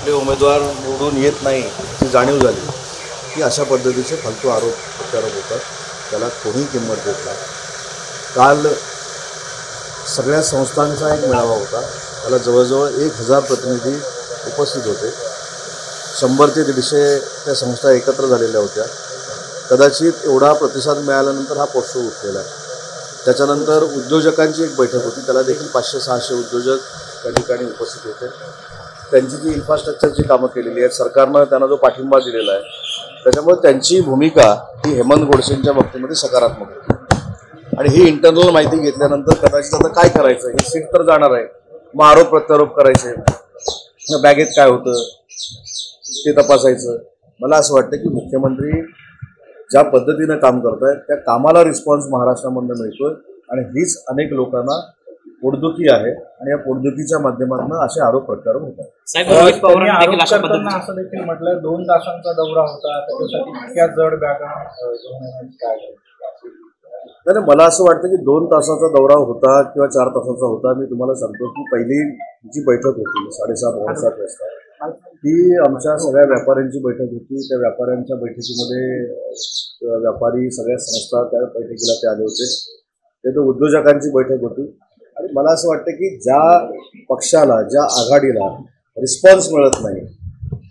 आपले उमेदवार निवडून येत नाही ही जाणीव झाली की अशा पद्धतीचे फालतू आरोप प्रत्यारोप होतात, त्याला कोणीही किंमत देत नाही. काल सगळ्या संस्थांचा एक मेळावा होता, त्याला जवळजवळ 1000 प्रतिनिधी उपस्थित होते. 100 ते 150 त्या संस्था एकत्र झालेल्या होत्या. कदाचित एवढा प्रतिसाद मिळाल्यानंतर हा पोस्टर उठलेला आहे. त्याच्यानंतर उद्योजकांची एक बैठक होती, त्याला देखील 500-600 उद्योजक त्या ठिकाणी उपस्थित होते. त्यांची जी इन्फ्रास्ट्रक्चरची कामं केलेली आहेत, सरकारनं त्यांना जो पाठिंबा दिलेला आहे, त्याच्यामुळे त्यांची भूमिका ही हेमंत गोडसेंच्या बाबतीमध्ये सकारात्मक होती. आणि ही इंटरनल माहिती घेतल्यानंतर कदाचित आता काय करायचं, ही सीट तर जाणार आहे, मग आरोप प्रत्यारोप करायचे, बॅगेत काय होतं ते तपासायचं. मला असं वाटतं की मुख्यमंत्री ज्या पद्धतीनं काम करत आहेत त्या कामाला रिस्पॉन्स महाराष्ट्रामधून मिळतोय आणि हीच अनेक लोकांना पोटदुखी आहे आणि या पोटदुखीच्या माध्यमातून असे आरोप प्रत्यारोप होतात. असं देखील म्हटलं 2 तासांचा दौरा होता, त्याच्यासाठी इतक्या जड बॅगा नाही, मला असं वाटतं की 2 तासाचा दौरा होता किंवा 4 तासाचा होता. मी तुम्हाला सांगतो की पहिली जी बैठक होती 7:30-7:15 वाजता, ती आमच्या सगळ्या व्यापाऱ्यांची बैठक होती. त्या व्यापाऱ्यांच्या बैठकीमध्ये व्यापारी सगळ्या संस्था त्या बैठकीला ते आले होते. ते उद्योजकांची बैठक होती. आणि मला असं वाटतं की ज्या पक्षाला, ज्या आघाडीला रिस्पॉन्स मिळत नाही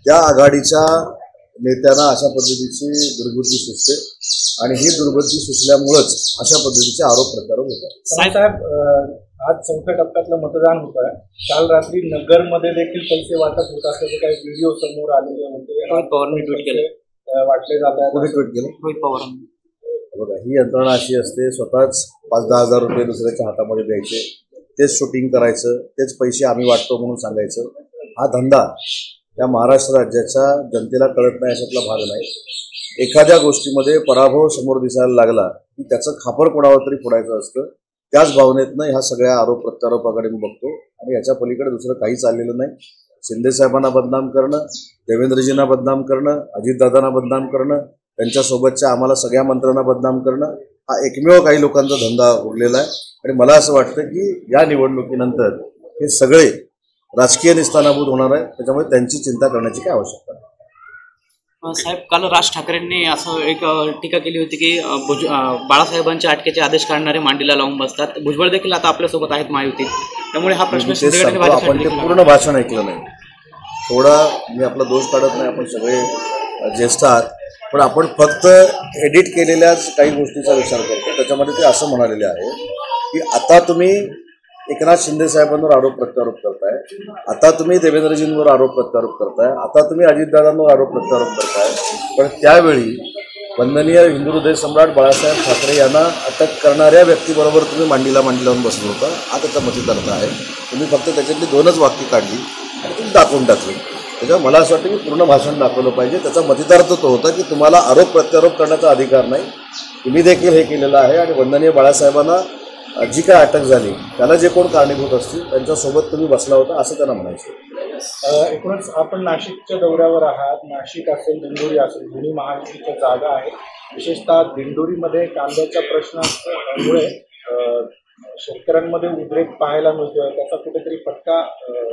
त्या आघाडीच्या नेत्यांना अशा पद्धतीची दुर्बुद्धी सुचते आणि ही दुर्बुद्धी सुचल्यामुळेच अशा पद्धतीचे आरोप प्रत्यारोप होतात. साहेब, आज 4थ्या टप्प्यातलं मतदान होत आहे. काल रात्री नगरमध्ये देखील पैसे वाटप होत असल्याचे काही व्हिडिओ समोर आलेले होते. वाटले जात आहेत. कोणी ट्विट केलं? रोहित पवार. बघा, ही यंत्रणा अशी असते, स्वतःच 5-10 हजार रुपये दुसऱ्याच्या हातामध्ये द्यायचे, तेच शूटिंग करायचं, तेच पैसे आम्ही वाटतो म्हणून सांगायचं. हा धंदा या महाराष्ट्र राज्याच्या जनतेला कळत नाही अशातला भाग नाही. एखाद्या गोष्टीमध्ये पराभव समोर दिसायला लागला की त्याचं खापर कोणावर तरी फोडायचं असतं. त्याच भावनेतनं ह्या सगळ्या आरोप प्रत्यारोपाकडे मी बघतो आणि याच्या पलीकडे दुसरं काही चाललेलं नाही. शिंदे साहेबांना बदनाम करणं, देवेंद्रजींना बदनाम करणं, अजितदादांना बदनाम करणं, त्यांच्यासोबतच्या आम्हाला सगळ्या मंत्र्यांना बदनाम करणं, हा एकमेव काही लोकांचा धंदा उरलेला आहे. आणि मला असं वाटतं की या निवडणुकीनंतर हे सगळे राजकीय निस्तानाभूत होणार आहे, त्याच्यामुळे त्यांची चिंता करण्याची काय आवश्यकता नाही. साहेब, काल राज ठाकरेंनी असं एक टीका केली होती की बाळासाहेबांच्या अटकेचे आदेश काढणारे मांडीला लावून बसतात. भुजबळ देखील आता आपल्यासोबत आहेत महायुतीत, त्यामुळे हा प्रश्न आपण ते पूर्ण भाषण ऐकलं नाही. थोडा मी आपला दोष काढत नाही, आपण सगळे ज्येष्ठ आहात, पण आपण फक्त एडिट केलेल्याच काही गोष्टीचा विचार करतो. त्याच्यामध्ये ते असं म्हणालेले आहे की आता तुम्ही एकनाथ शिंदे साहेबांवर आरोप प्रत्यारोप करताय, आता तुम्ही देवेंद्रजींवर आरोप प्रत्यारोप करताय, आता तुम्ही अजितदादांवर आरोप प्रत्यारोप करताय, पण त्यावेळी वंदनीय हिंदू हृदय सम्राट बाळासाहेब ठाकरे यांना अटक करणाऱ्या व्यक्तीबरोबर तुम्ही मांडीला लावून बसलो होता. हा त्याचा मतितार्थ आहे. तुम्ही फक्त त्याच्यातली 2च वाक्य काढली आणि तुम्ही दाखवून टाकली. त्याच्यामुळे मला असं वाटतं की पूर्ण भाषण दाखवलं पाहिजे. त्याचा मतितार्थ तो होता की तुम्हाला आरोप प्रत्यारोप करण्याचा अधिकार नाही, तुम्ही देखील हे केलेलं आहे आणि वंदनीय बाळासाहेबांना जी काय अटक झाली त्याला जे कोण कारणीभूत असतील त्यांच्यासोबत तुम्ही बसला होता असं त्यांना म्हणायचं. एकूणच आपण नाशिकच्या दौऱ्यावर आहात. नाशिक असेल, दिंडोरी असेल, दोन्ही महायुतीच्या जागा आहेत. विशेषतः दिंडोरीमध्ये कांद्याच्या प्रश्नामुळे शेतकऱ्यांमध्ये उद्रेक पाहायला मिळतोय, त्याचा कुठेतरी फटका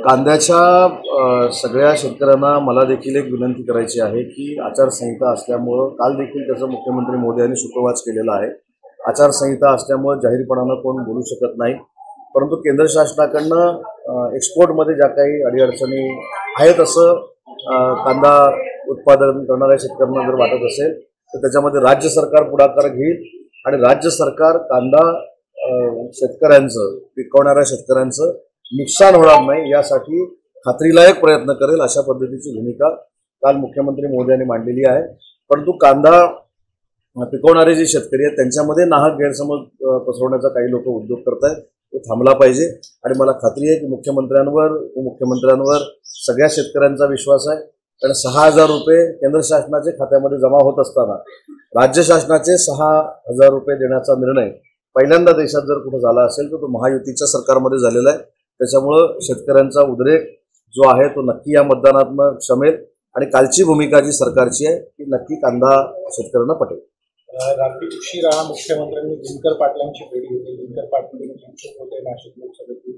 कांद्याच्या सगळ्या शेतकऱ्यांना मला देखील एक विनंती करायची आहे की आचारसंहिता असल्यामुळं काल देखील त्याचं मुख्यमंत्री मोदी यांनी सुतोवाच केलेला आहे. आचारसंहिता असल्यामुळे जाहीरपणानं कोण बोलू शकत नाही, परंतु केंद्र शासनाकडनं एक्सपोर्टमध्ये ज्या काही अडीअडचणी आहेत असं कांदा उत्पादन करणाऱ्या शेतकऱ्यांना जर वाटत असेल तर त्याच्यामध्ये राज्य सरकार पुढाकार घेईल आणि राज्य सरकार कांदा शेतकऱ्यांचं, पिकवणाऱ्या शेतकऱ्यांचं नुकसान होणार नाही यासाठी खात्रीलायक प्रयत्न करेल अशा पद्धतीची भूमिका काल मुख्यमंत्री मोदी यांनी मांडलेली आहे. परंतु कांदा पिकवणारे जे शेतकरी आहेत त्यांच्यामध्ये नाहक गैरसमज पसरवण्याचा काही लोक उद्योग करत आहेत, तो थांबला पाहिजे. आणि मला खात्री आहे की मुख्यमंत्र्यांवर, उपमुख्यमंत्र्यांवर सगळ्या शेतकऱ्यांचा विश्वास आहे. कारण 6,000 रुपये केंद्र शासनाचे खात्यामध्ये जमा होत असताना राज्य शासनाचे 6,000 रुपये देण्याचा निर्णय पहिल्यांदा देशात जर कुठं झाला असेल तर तो महायुतीच्या सरकारमध्ये झालेला आहे. त्याच्यामुळं शेतकऱ्यांचा उद्रेक जो आहे तो नक्की या मतदानातनं शमेल आणि कालची भूमिका जी सरकारची आहे ती नक्की कांदा शेतकऱ्यांना पटेल. रात्री उशिरा मुख्यमंत्र्यांनी दिनकर पाटलांची भेट घेतली. दिनकर पाटील इच्छुक होते नाशिक लोकसभेतील.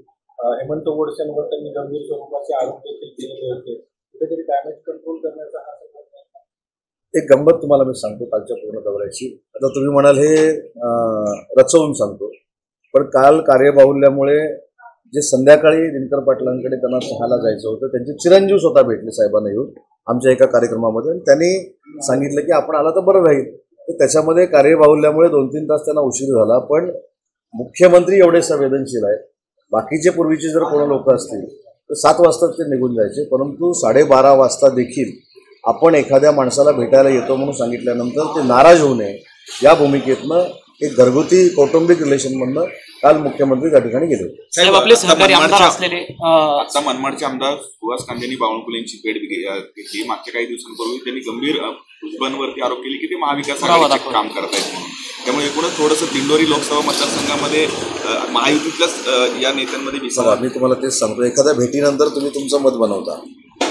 हेमंत गोडसेंवर त्यांनी गंभीर स्वरूपाचे आरोप देखील केलेले होते. कुठेतरी डॅमेज कंट्रोल करण्याचा हा सगळा प्रयत्न आहे. एक गंमत तुम्हाला मी सांगतो कालच्या पूर्ण दौऱ्याची. आता तुम्ही म्हणाल हे रचवून सांगतो, पण काल कार्यबाहुल्यामुळे जे संध्याकाळी दिनकर पाटलांकडे त्यांना चहाला जायचं होतं, त्यांचे चिरंजीव स्वतः भेटले साहेबांना येऊन आमच्या एका कार्यक्रमामध्ये, आणि त्यांनी सांगितलं की आपण आला तर बरं राहील. तर त्याच्यामध्ये कार्यबाहुल्यामुळे 2-3 तास त्यांना उशीर झाला. पण मुख्यमंत्री एवढे संवेदनशील आहेत, बाकीचे पूर्वीचे जर कोण लोक असतील तर 7 वाजता ते निघून जायचे, परंतु 12:30 वाजता देखील आपण एखाद्या माणसाला भेटायला येतो म्हणून सांगितल्यानंतर ते नाराज होऊ नये या भूमिकेतनं एक घरगुती कौटुंबिक रिलेशनमधनं काल मुख्यमंत्री त्या ठिकाणी गेले. साहेब आपले सहकारी आमदार असलेले आता मनमाडचे आमदार सुहास कांदेंनी बावनकुळे यांची भेट घेतली. मागच्या काही दिवसांपूर्वी त्यांनी गंभीर भुजबळांवरती आरोप केले की ते महाविकास आघाडीचे काम करत आहेत. त्यामुळे एकूणच थोडंसं दिंडोरी लोकसभा मतदारसंघामध्ये महायुतीतल्याच या नेत्यांमध्ये विसरा. मी तुम्हाला तेच सांगतो, एखाद्या भेटीनंतर तुम्ही तुमचं मत बनवता.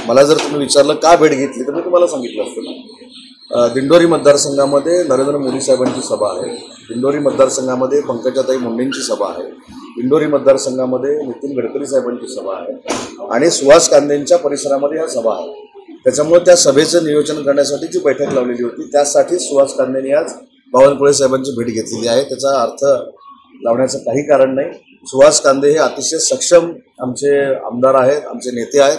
मला जर तुम्ही विचारलं का भेट घेतली तर मी तुम्हाला सांगितलं असतं ना. दिंडोरी मतदारसंघामध्ये नरेंद्र मोदी साहेबांची सभा आहे, दिंडोरी मतदारसंघामध्ये पंकजाताई मुंडेंची सभा आहे, दिंडोरी मतदारसंघामध्ये नितीन गडकरी साहेबांची सभा आहे आणि सुहास कांदेंच्या परिसरामध्ये ह्या सभा आहे. त्याच्यामुळे त्या सभेचं नियोजन करण्यासाठी जी बैठक लावलेली होती त्यासाठी सुहास कांदेंनी आज बावनकुळे साहेबांची भेट घेतलेली आहे. त्याचा अर्थ लावण्याचं काही कारण नाही. सुहास कांदे हे अतिशय सक्षम आमचे आमदार आहेत, आमचे नेते आहेत.